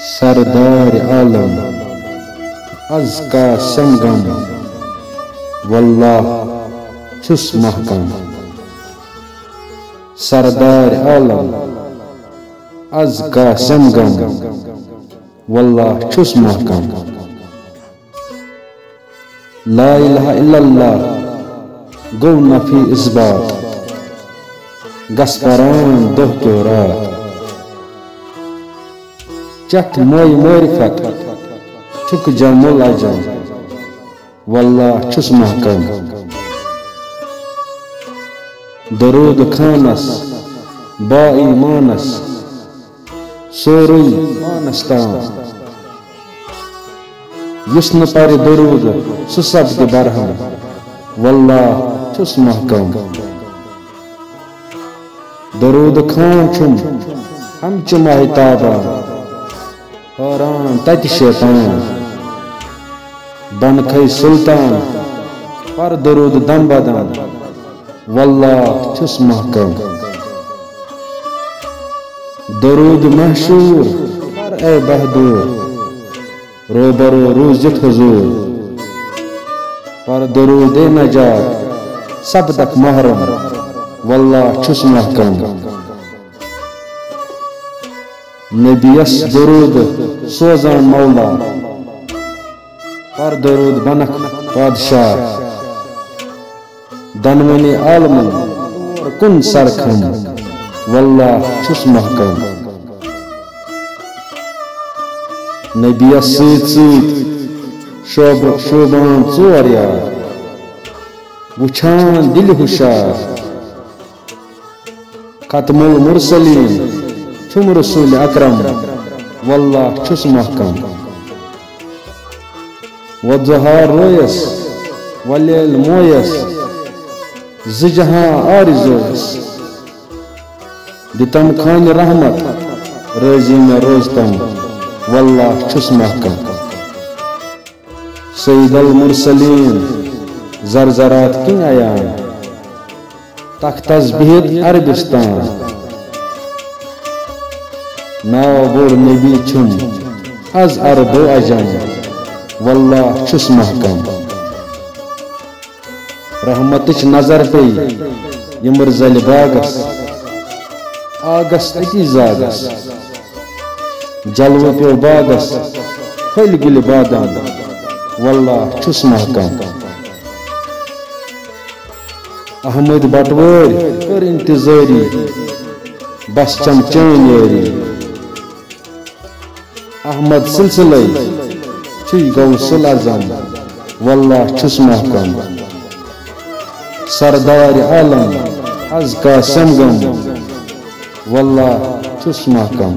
سردار عالم از قاسم غم واللہ چھس محکم سردار عالم از قاسم غم واللہ چھس محکم لا الہ الا اللہ گو نفی اثبات گسپران دہ کیو رات چت موئی معرفت چھک جم العجم واللہ چھس محکم درود خانس با ایمانس سوری مانستان یس نہ پرِ درود سہ سپدِ برہم واللہ چھس محکم درود خان چھم ہمچہ ماہتابان حیران تتہ شیطان بن کھے سلطان پر درود دم بدن واللہ چھس محکم درود محشور پر اے بہدور روبرو روزت حضور پر درود نجات سبدک محرم واللہ چھس محکم نبیس درود سوزان مولا پر درود بنک بادشاہ دنونی عالمن کن سرکھم واللہ چھس محکم نبیس سیت سیت شوبان ژور یار وچھان دل ہوشار ختم المرسلین چھم رسول اکرم واللہ چھس محکم وضحار رویس ولیل مویس زجہاں آرزویس دتم خان رحمت رازی میں روزتم واللہ چھس محکم سید المرسلین زرزرات کن ایان تختس بہت عربستان ناو بوڑ نبی چھم از عرب و عجم واللہ چھس محکم رحمتچ نظر پی یمر زل باغس آگس اتی زاگس جلو پیو باغس پھل گل بادام واللہ چھس محکم احمد بٹوار کر انتظاری بس چم چین یاری احمد سلسلے چھی غوث العظم واللہ چھس محکم سردار عالم از قاسم غم واللہ چھس محکم